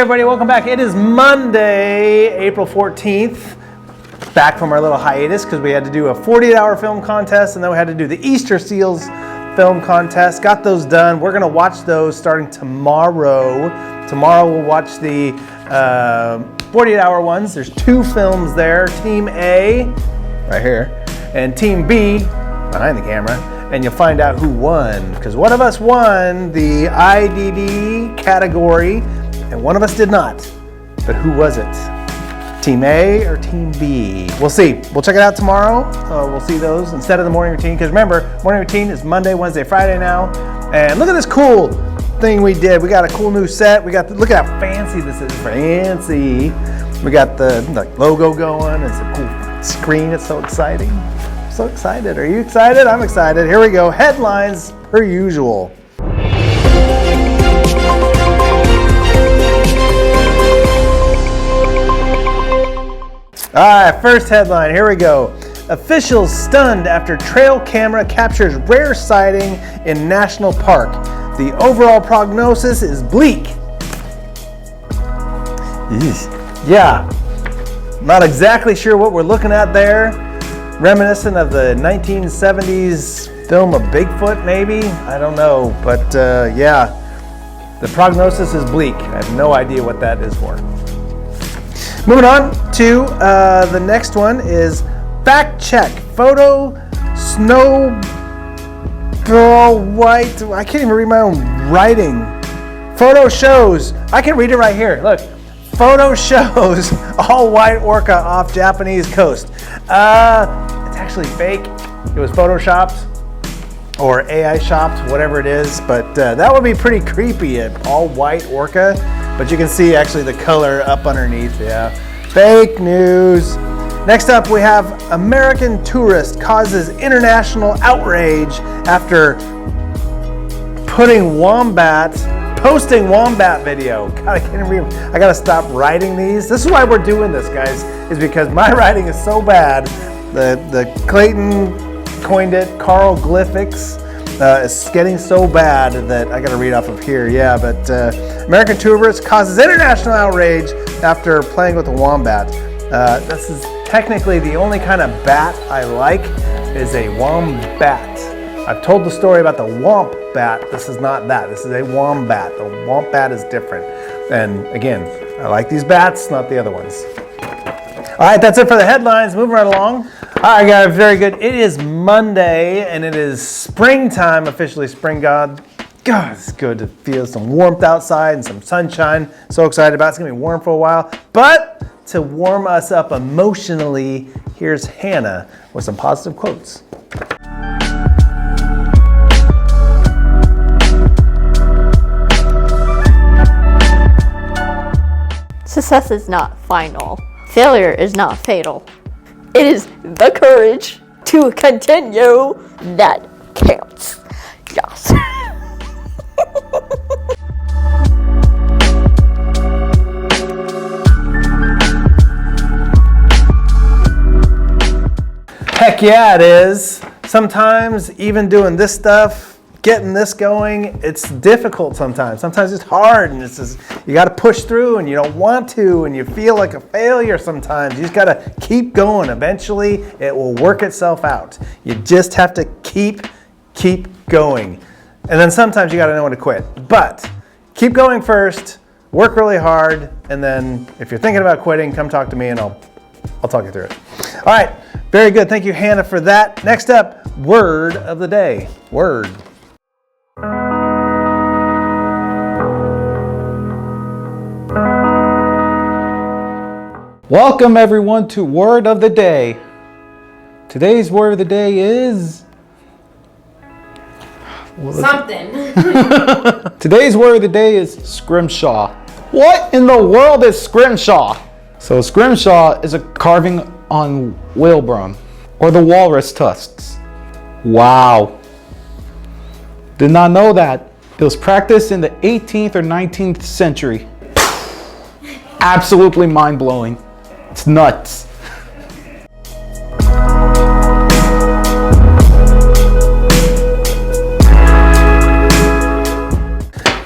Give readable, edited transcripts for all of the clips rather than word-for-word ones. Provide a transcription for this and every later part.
everybody, welcome back. It is Monday, April 14th. Back from our little hiatus because we had to do a 48-hour film contest and then we had to do the Easter Seals film contest. Got those done. We're going to watch those starting tomorrow. Tomorrow we'll watch the 48-hour ones. There's two films there. Team A, right here, and Team B, behind the camera. And you'll find out who won. Because one of us won the IDD category and one of us did not. But who was it? Team A or Team B? We'll see. We'll check it out tomorrow. We'll see those instead of the morning routine. Because remember, morning routine is Monday, Wednesday, Friday now. And look at this cool thing we did. We got a cool new set. Look at how fancy this is. Fancy. We got the logo going. It's a cool screen. It's so exciting. So excited. Are you excited? I'm excited. Here we go. Headlines per usual. All right, first headline. Here we go. Officials stunned after trail camera captures rare sighting in national park. The overall prognosis is bleak. Yeah, not exactly sure what we're looking at there. Reminiscent of the 1970s film of Bigfoot, maybe? I don't know, but yeah, the prognosis is bleak. I have no idea what that is for. Moving on to the next one is fact check. Photo snow white. I can't even read my own writing. Photo shows. I can read it right here. Look. Photo shows all white orca off Japanese coast. It's actually fake. It was photoshopped or AI shopped, whatever it is. But that would be pretty creepy, an all white orca. But you can see actually the color up underneath. Yeah, fake news. Next up, we have American tourist causes international outrage after posting wombat video. God, I can't read. I gotta stop writing these. This is why we're doing this, guys, is because my writing is so bad. The Clayton coined it, Caroglyphics. It's getting so bad that I gotta read off of here. Yeah, but American tourist causes international outrage after playing with a wombat. This is technically the only kind of bat I like is a wombat. I've told the story about the womp bat. This is not that. This is a wombat. The wombat is different. And again, I like these bats, not the other ones. All right, that's it for the headlines. Moving right along. All right, guys, very good. It is Monday, and it is springtime, officially spring god. God, it's good to feel some warmth outside and some sunshine. So excited about it. It's going to be warm for a while. But to warm us up emotionally, here's Hannah with some positive quotes. Success is not final. Failure is not fatal. It is the courage to continue that counts. Yes. Heck yeah, it is. Sometimes even doing this stuff, getting this going, it's difficult sometimes. Sometimes it's hard and it's just, you got to push through and you don't want to and you feel like a failure sometimes. You just got to keep going. Eventually it will work itself out. You just have to keep going. And then sometimes you got to know when to quit. But keep going first, work really hard, and then if you're thinking about quitting, come talk to me and I'll talk you through it. All right, very good. Thank you, Hannah, for that. Next up, word of the day. Word. Welcome everyone to Word of the Day. Today's word of the day is something. Today's word of the day is scrimshaw. What in the world is scrimshaw? So scrimshaw is a carving on whalebone or the walrus tusks. Wow. Did not know that. It was practiced in the 18th or 19th century. Absolutely mind-blowing. It's nuts.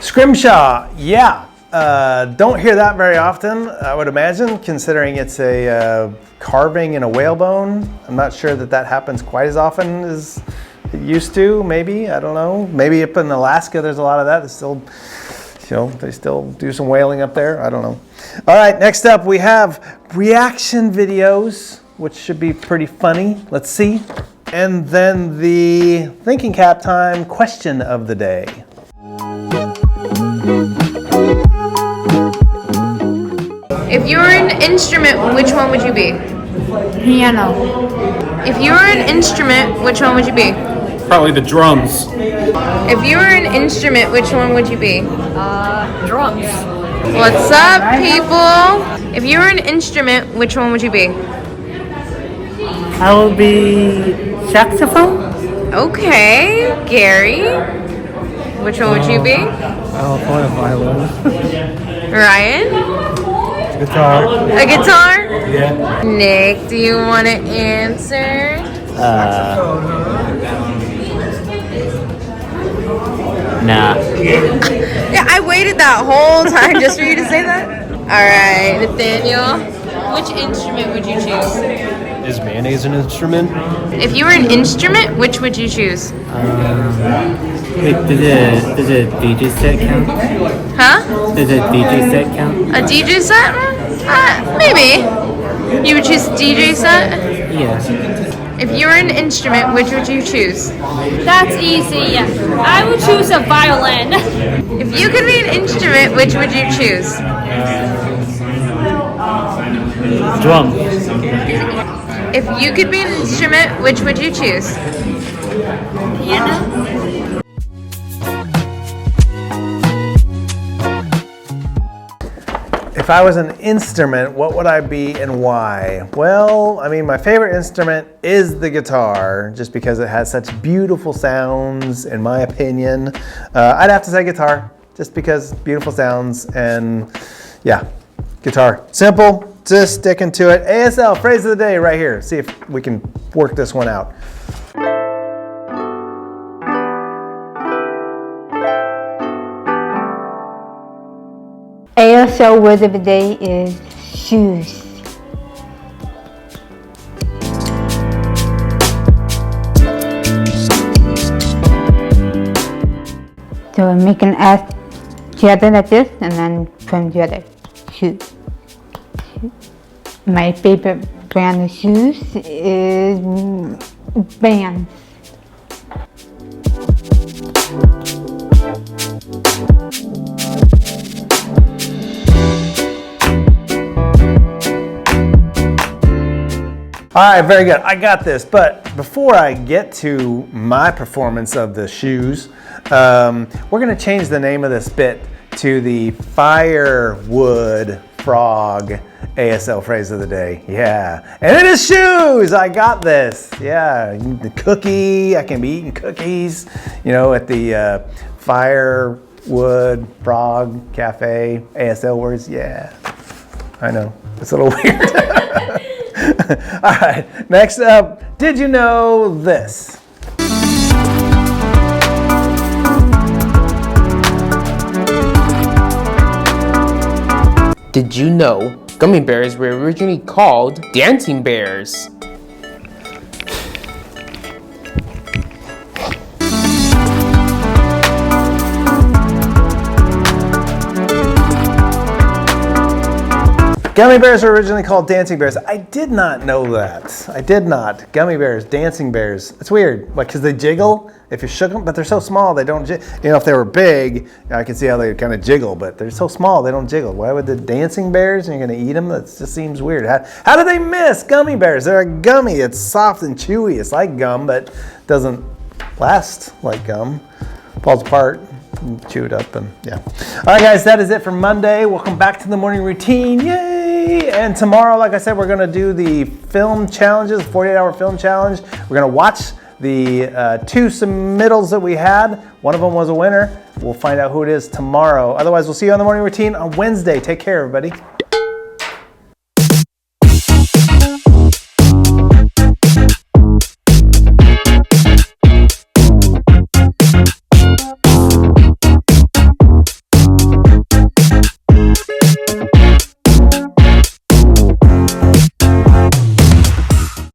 Scrimshaw, yeah. Don't hear that very often, I would imagine, considering it's a carving in a whalebone. I'm not sure that happens quite as often as it used to, maybe. I don't know. Maybe up in Alaska there's a lot of that. It's still, they still do some whaling up there. I don't know. All right, next up we have reaction videos, which should be pretty funny. Let's see. And then the thinking cap time question of the day. If you were an instrument, which one would you be? Piano. If you were an instrument, which one would you be? Probably the drums. If you were an instrument, which one would you be? Drums. What's up, people? If you were an instrument, which one would you be? I will be saxophone. Okay, Gary. Which one would you be? I'll play a violin. Ryan? Guitar. A guitar? Yeah. Nick, do you want to answer? Nah. Yeah, I waited that whole time just for you to say that. All right, Nathaniel, which instrument would you choose? Is mayonnaise an instrument? If you were an instrument, which would you choose? Wait, does a DJ set count? Huh? Does a DJ set count? A DJ set? Maybe. You would choose a DJ set? Yeah. If you were an instrument, which would you choose? That's easy. I would choose a violin. If you could be an instrument, which would you choose? Drum. If you could be an instrument, which would you choose? Piano. If I was an instrument, what would I be and why? Well, I mean, my favorite instrument is the guitar, just because it has such beautiful sounds, in my opinion. I'd have to say guitar, just because beautiful sounds, and yeah, guitar. Simple, just sticking to it. ASL, phrase of the day right here. See if we can work this one out. ASL word of the day is shoes. So make an S together like this and then from the other. Shoes. My favorite brand of shoes is Vans. All right, very good. I got this. But before I get to my performance of the shoes, we're going to change the name of this bit to the Firewood Frog ASL phrase of the day. Yeah. And it is shoes. I got this. Yeah. The cookie. I can be eating cookies, at the Firewood Frog Cafe ASL words. Yeah. I know. It's a little weird. All right, next up, did you know this? Did you know gummy bears were originally called dancing bears? Gummy bears are originally called dancing bears. I did not know that. I did not. Gummy bears, dancing bears. It's weird. Like, because they jiggle if you shook them, but they're so small they don't jiggle. If they were big, I can see how they kind of jiggle, but they're so small they don't jiggle. Why would the dancing bears, and you're going to eat them? That just seems weird. How did they miss gummy bears? They're a gummy. It's soft and chewy. It's like gum, but doesn't last like gum. Falls apart. Chew it up and yeah. All right, guys, that is it for Monday. Welcome back to the morning routine. Yay! And tomorrow, like I said, we're going to do the film challenges, 48-hour film challenge. We're going to watch the 2 submittals that we had. One of them was a winner. We'll find out who it is tomorrow. Otherwise, we'll see you on the morning routine on Wednesday. Take care, everybody.